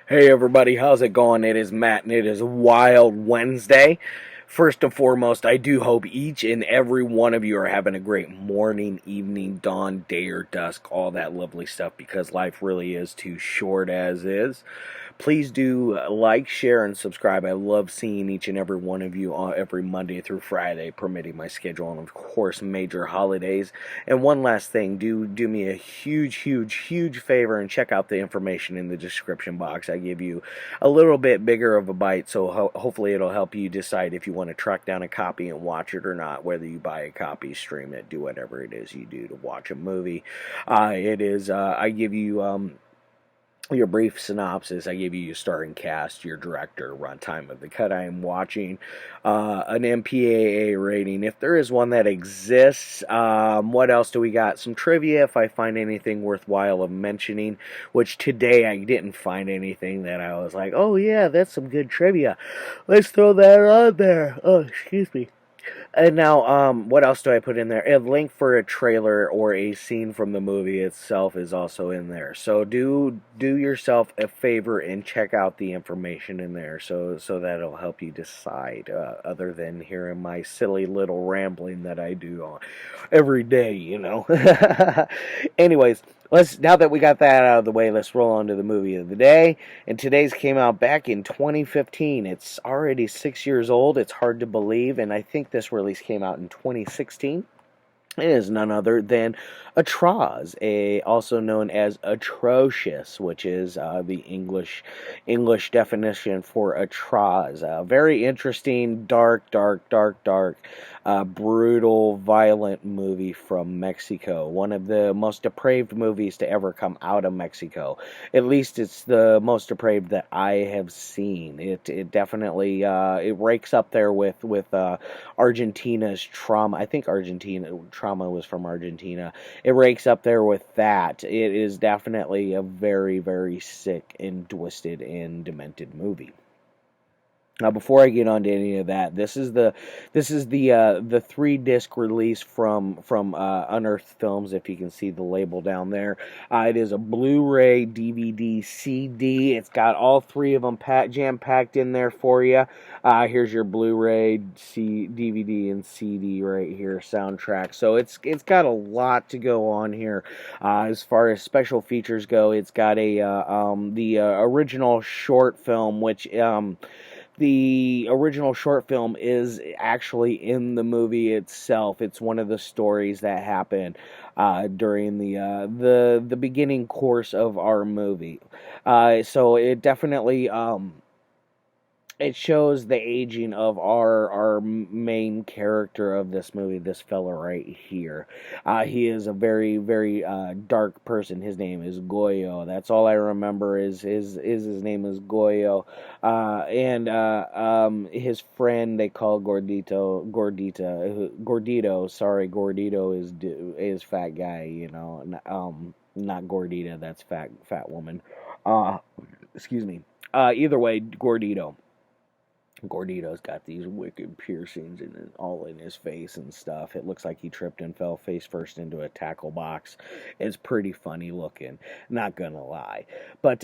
Hey everybody, how's it going? It is Matt and it is Wild Wednesday. First and foremost, I do hope each and every one of you are having a great morning, evening, dawn, day, or dusk, all that lovely stuff, because life really is too short as is. Please do like, share, and subscribe. I love seeing each and every one of you every Monday through Friday, permitting my schedule, and of course, major holidays. And one last thing, do me a huge favor and check out the information in the description box. I give you a little bit bigger of a bite, so hopefully it'll help you decide if you want to track down a copy and watch it or not, whether you buy a copy, stream it, do whatever it is you do to watch a movie. I give you your brief synopsis. I give you your starring cast, your director, runtime of the cut I am watching, an MPAA rating, if there is one that exists. What else do we got? Some trivia, if I find anything worthwhile of mentioning, which today I didn't find anything that I was like, oh yeah, that's some good trivia. Let's throw that on there. Oh, excuse me. And now, what else do I put in there? A link for a trailer or a scene from the movie itself is also in there. So do yourself a favor and check out the information in there, so that'll help you decide. Other than hearing my silly little rambling that I do every day, you know. Anyways, now that we got that out of the way, let's roll on to the movie of the day. And today's came out back in 2015. It's already 6 years old. It's hard to believe, and I think this release came out in 2016. It is none other than Atroz, also known as atrocious, which is the English definition for Atroz. Very interesting, dark, brutal, violent movie from Mexico. One of the most depraved movies to ever come out of Mexico. At least it's the most depraved that I have seen. It definitely it ranks up there with Argentina's Trauma. I think Trauma was from Argentina. It ranks up there with that. It is definitely a very sick and twisted and demented movie. Now, before I get on to any of that, this is the 3-disc release from Unearthed Films. If you can see the label down there, it is a Blu-ray, DVD, CD. It's got all three of them jam packed in there for you. Here's your Blu-ray, DVD, and CD right here, soundtrack. So it's got a lot to go on here. As far as special features go, it's got the original short film, which the original short film is actually in the movie itself. It's one of the stories that happened during the beginning course of our movie. So it definitely it shows the aging of our main character of this movie, this fella right here. He is a very dark person. His name is Goyo. That's all I remember is his name is Goyo. And his friend they call Gordito. Sorry, Gordito is fat guy. You know, not Gordita. That's fat woman. Excuse me. Either way, Gordito. Gordito's got these wicked piercings all in his face and stuff. It looks like he tripped and fell face first into a tackle box. It's pretty funny looking, not gonna lie. But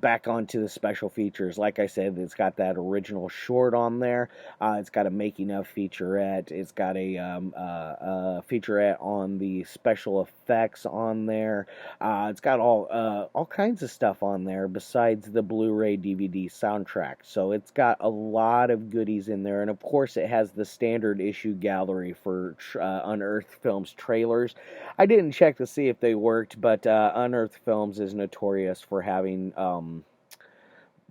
back onto the special features. Like I said, it's got that original short on there. It's got a making of featurette. It's got a featurette on the special effects on there. It's got all kinds of stuff on there besides the Blu-ray DVD soundtrack. So it's got a lot of goodies in there, and of course it has the standard issue gallery for Unearthed Films trailers. I didn't check to see if they worked, but Unearthed Films is notorious for having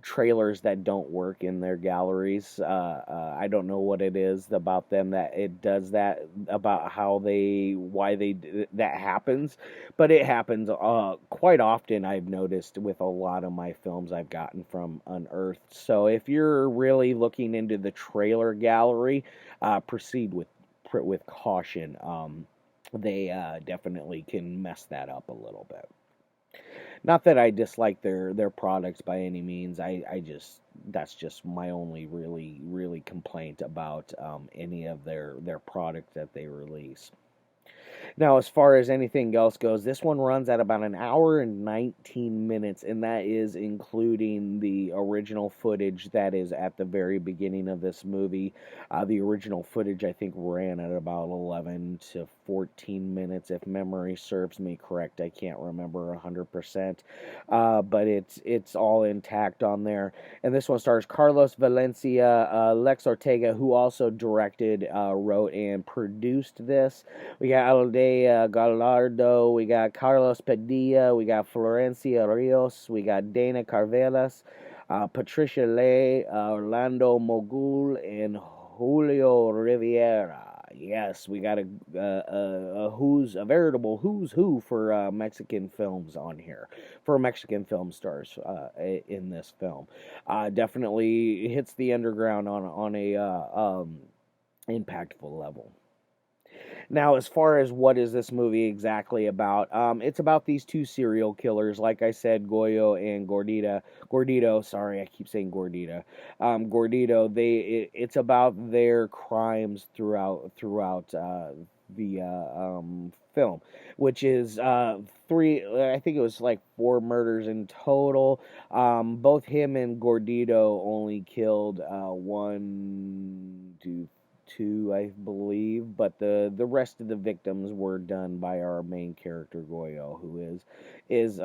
trailers that don't work in their galleries. I don't know what it is about them that it does that, about why that happens, but it happens quite often. I've noticed with a lot of my films I've gotten from Unearthed. So if you're really looking into the trailer gallery, proceed with caution. They definitely can mess that up a little bit. Not that I dislike their products by any means. I just, that's just my only really complaint about any of their product that they release. Now, as far as anything else goes, this one runs at about an hour and 19 minutes, and that is including the original footage that is at the very beginning of this movie. The original footage, I think, ran at about 11 to 14 minutes, if memory serves me correct. I can't remember 100%, but it's all intact on there. And this one stars Carlos Valencia, Lex Ortega, who also directed, wrote, and produced this. We got Aleyda, Gallardo, we got Carlos Padilla, we got Florencia, Rios, we got Dana Karvelas, Patricia, Leih, Orlando Moguel, and Julio Riviera. Yes, we got a veritable who's who for Mexican films on here, for Mexican film stars in this film. Definitely hits the underground on a impactful level. Now, as far as what is this movie exactly about, it's about these two serial killers, like I said, Goyo and Gordito. Sorry, I keep saying Gordita. Gordito. It's about their crimes throughout the film, which is three. I think it was like four murders in total. Both him and Gordito only killed one, two, I believe, but the rest of the victims were done by our main character Goyo, who is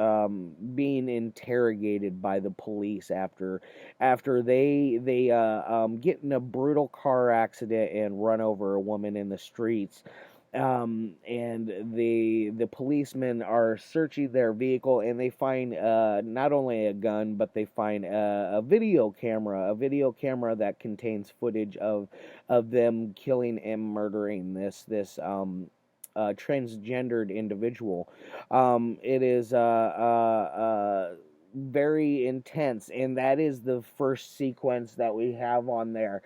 being interrogated by the police after they get in a brutal car accident and run over a woman in the streets. And the policemen are searching their vehicle, and they find not only a gun, but they find a video camera that contains footage of them killing and murdering this transgendered individual. It is very intense, and that is the first sequence that we have on there.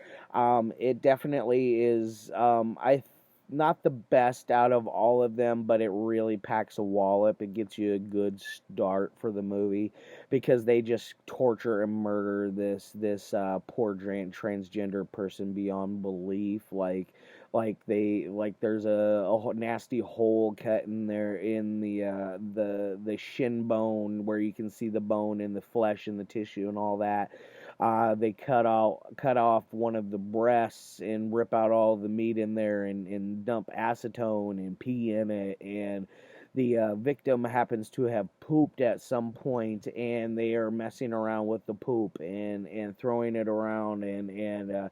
It definitely is. I Not the best out of all of them, but it really packs a wallop. It gets you a good start for the movie because they just torture and murder this poor transgender person beyond belief. Like there's a nasty hole cut in there in the shin bone where you can see the bone and the flesh and the tissue and all that. They cut off one of the breasts and rip out all the meat in there and dump acetone and pee in it. And the victim happens to have pooped at some point, and they are messing around with the poop and throwing it around and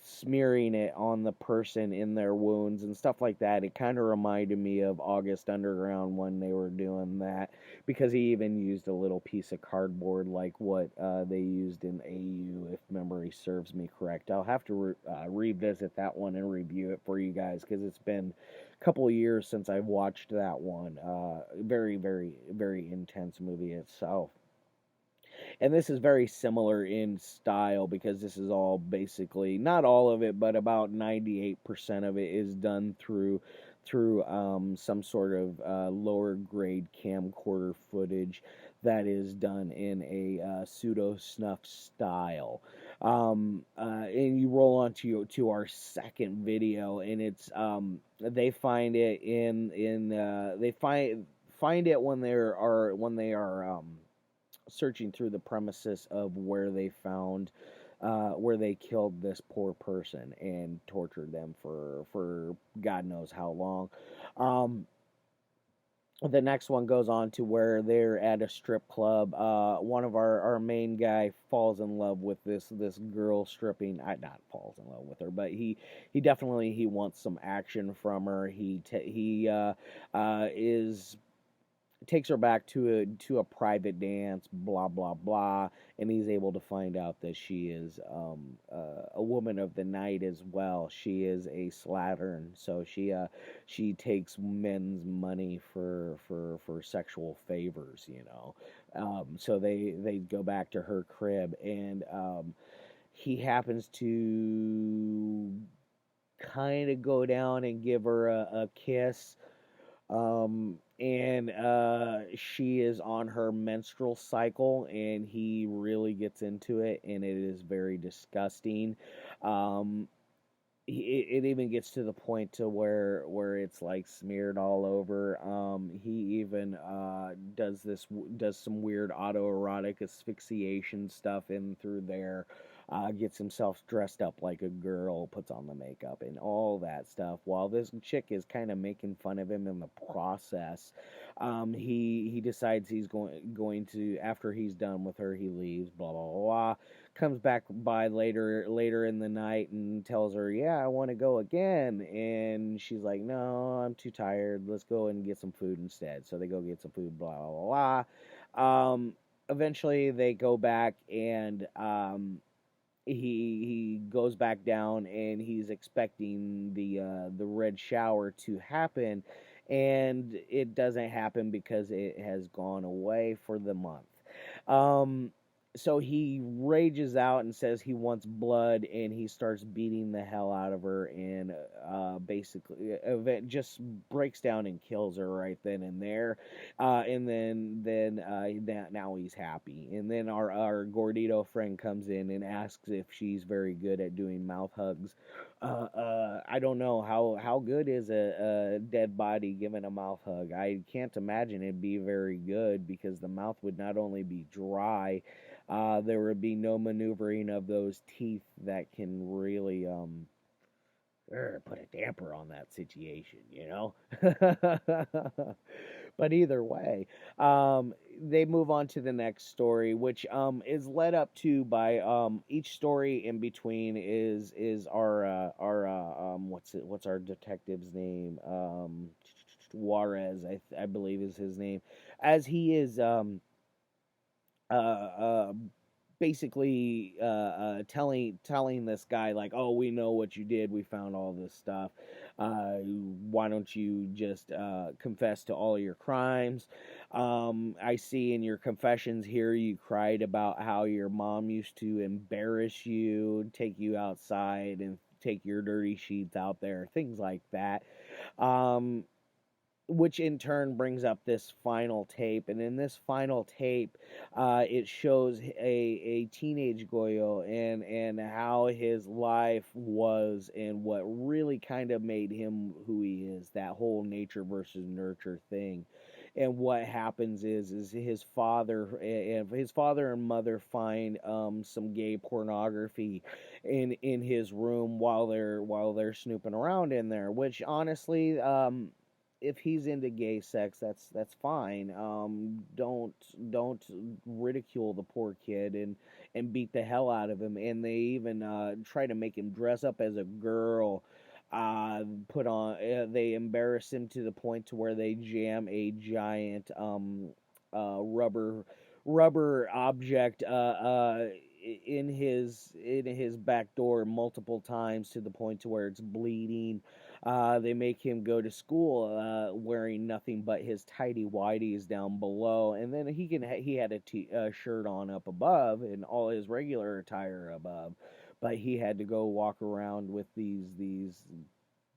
smearing it on the person in their wounds and stuff like that. It kind of reminded me of August Underground when they were doing that, because he even used a little piece of cardboard like what they used in AU, if memory serves me correct. I'll have to revisit that one and review it for you guys, because it's been a couple of years since I've watched that one. Very, very, very intense movie itself. And this is very similar in style, because this is all basically, not all of it, but about 98% of it is done through some sort of lower grade camcorder footage that is done in a pseudo snuff style. And you roll on to our second video, and it's they find it they find it when they are searching through the premises of where they found where they killed this poor person and tortured them for God knows how long. The next one goes on to where they're at a strip club. One of our main guy falls in love with this girl stripping. Not falls in love with her, but he definitely he wants some action from her. He is takes her back to a private dance, blah blah blah, and he's able to find out that she is a woman of the night as well. She is a slattern, so she takes men's money for sexual favors, you know. So they go back to her crib, and he happens to kind of go down and give her a kiss. And she is on her menstrual cycle, and he really gets into it, and it is very disgusting. Um, it even gets to the point to where it's like smeared all over. He even does some weird autoerotic asphyxiation stuff in through there. Gets himself dressed up like a girl, puts on the makeup and all that stuff. While this chick is kind of making fun of him in the process, he decides he's going to, after he's done with her, he leaves. Blah blah blah. Comes back by later in the night and tells her, "Yeah, I want to go again." And she's like, "No, I'm too tired. Let's go and get some food instead." So they go get some food. Blah blah blah. Eventually, they go back and he goes back down and he's expecting the red shower to happen, and it doesn't happen because it has gone away for the month. Um, so he rages out and says he wants blood, and he starts beating the hell out of her, and basically just breaks down and kills her right then and there. And then now he's happy. And then our gordito friend comes in and asks if she's very good at doing mouth hugs. I don't know how good is a dead body giving a mouth hug. I can't imagine it'd be very good, because the mouth would not only be dry, there would be no maneuvering of those teeth that can really put a damper on that situation, you know? But either way, they move on to the next story, which is led up to by each story in between is our what's our detective's name, Juarez, I believe is his name, as he is uh, uh, basically telling this guy, like, "Oh, we know what you did. We found all this stuff. Why don't you just confess to all your crimes? I see in your confessions here you cried about how your mom used to embarrass you, take you outside and take your dirty sheets out there, things like that." Um, which in turn brings up this final tape, and in this final tape, it shows a teenage Goyo and how his life was, and what really kind of made him who he is. That whole nature versus nurture thing, and what happens is his father and mother find some gay pornography in his room while they're snooping around in there, which honestly, if he's into gay sex, that's fine. Don't ridicule the poor kid and beat the hell out of him. And they even try to make him dress up as a girl. They embarrass him to the point to where they jam a giant rubber object in his back door multiple times, to the point to where it's bleeding. They make him go to school wearing nothing but his tidy whities down below, and then he had a shirt on up above and all his regular attire above, but he had to go walk around with these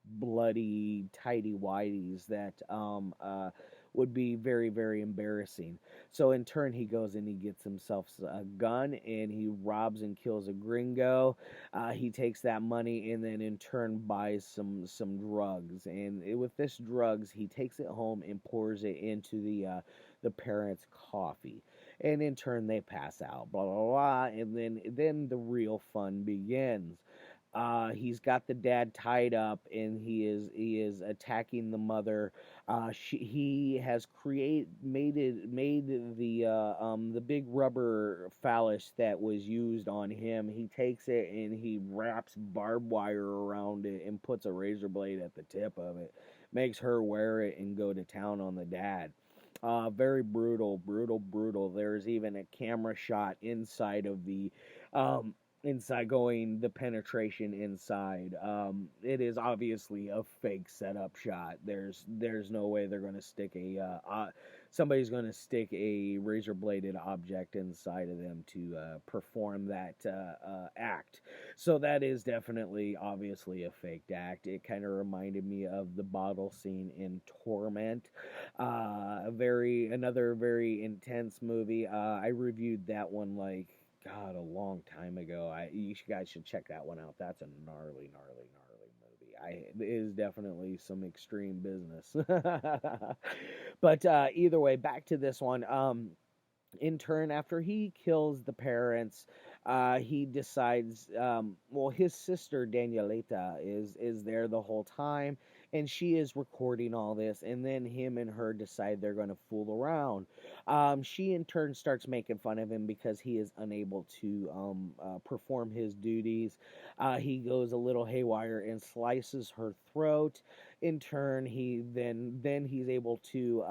bloody tidy whities that would be very, very embarrassing. So in turn, he goes and he gets himself a gun and he robs and kills a gringo. He takes that money and then in turn buys some drugs. And with this drugs, he takes it home and pours it into the parents' coffee. And in turn, they pass out. Blah blah blah. And then the real fun begins. He's got the dad tied up, and he is attacking the mother. He has made the big rubber phallus that was used on him. He takes it and he wraps barbed wire around it and puts a razor blade at the tip of it. Makes her wear it and go to town on the dad. Very brutal, brutal, brutal. There's even a camera shot inside going the penetration inside. It is obviously a fake setup shot. There's no way they're going to stick somebody's going to stick a razor bladed object inside of them to perform that act. So that is definitely obviously a faked act. It kind of reminded me of the bottle scene in Torment. Another very intense movie. I reviewed that one like, God, a long time ago. You guys should check that one out. That's a gnarly, gnarly, gnarly it is definitely some extreme business. But either way, back to this one. In turn, after he kills the parents, he decides. Well, his sister Danielita is there the whole time, and she is recording all this. And then him and her decide they're going to fool around. She in turn starts making fun of him because he is unable to perform his duties. He goes a little haywire and slices her throat. In turn, he's able to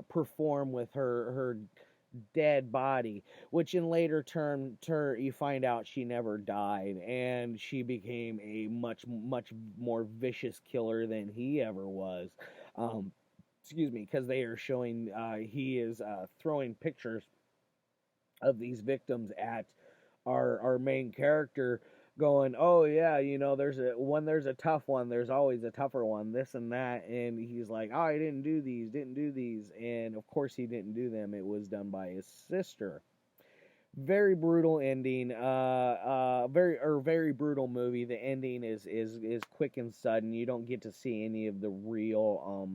perform with her dead body, which in later term you find out she never died, and she became a much more vicious killer than he ever was. Excuse me, because they are showing he is throwing pictures of these victims at our main character, going, oh yeah, there's a tough one, there's always a tougher one, this and that. And he's like, oh, I didn't do these, and of course he didn't do them. It was done by his sister. Very brutal ending. Very brutal movie. The ending is quick and sudden. You don't get to see any of the real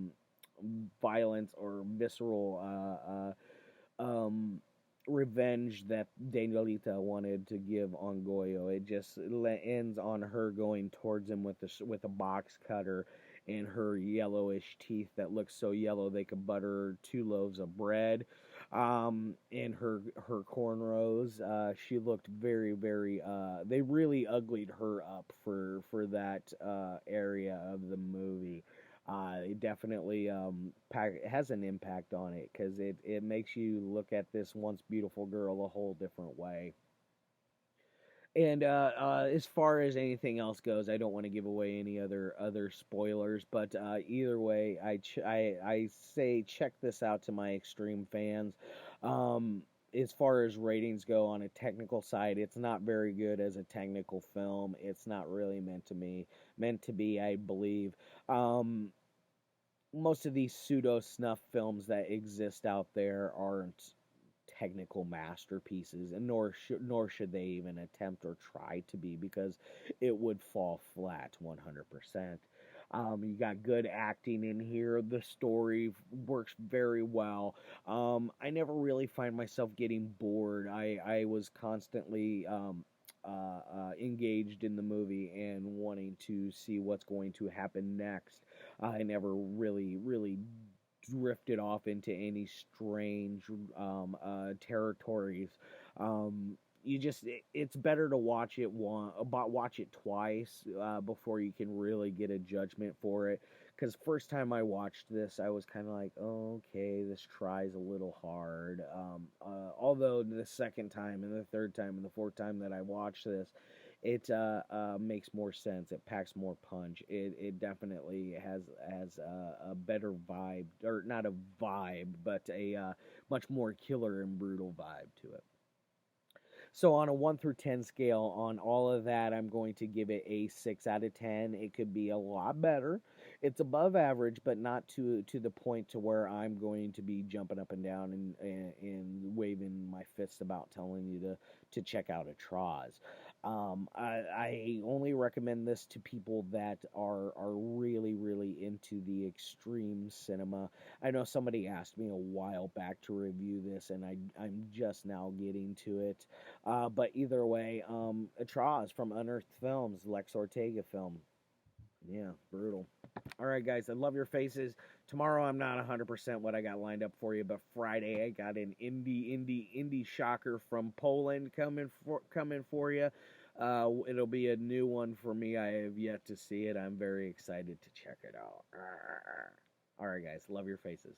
violence or visceral revenge that Danielita wanted to give on Goyo. It just ends on her going towards him with a box cutter and her yellowish teeth that look so yellow they could butter 2 loaves of bread. And her cornrows. She looked very, very. They really uglied her up for that area of the movie. It definitely has an impact on it, because it makes you look at this once beautiful girl a whole different way. And as far as anything else goes, I don't want to give away any other spoilers. But either way, I say check this out to my extreme fans. As far as ratings go, on a technical side, it's not very good as a technical film. It's not really meant to be, I believe. Most of these pseudo snuff films that exist out there aren't technical masterpieces, and nor should they even attempt or try to be, because it would fall flat 100%. You got good acting in here. The story works very well. I never really find myself getting bored. I was constantly engaged in the movie and wanting to see what's going to happen next. I never really drifted off into any strange territories. It's better to watch it twice before you can really get a judgment for it. Because first time I watched this, I was kind of like, oh, okay, this tries a little hard. Although the second time and the third time and the fourth time that I watched this, it makes more sense. It packs more punch. It definitely has a better vibe, or not a vibe, but a much more killer and brutal vibe to it. So on a 1 through 10 scale, on all of that, I'm going to give it a 6 out of 10. It could be a lot better. It's above average, but not to the point to where I'm going to be jumping up and down and waving my fists about telling you to check out Atroz. I only recommend this to people that are really, really into the extreme cinema. I know somebody asked me a while back to review this, and I'm just now getting to it. But either way, Atroz from Unearthed Films, Lex Ortega film. Yeah, brutal. All right, guys, I love your faces. Tomorrow I'm not 100% what I got lined up for you, but Friday I got an indie shocker from Poland coming for you. It'll be a new one for me. I have yet to see it. I'm very excited to check it out. All right, guys, love your faces.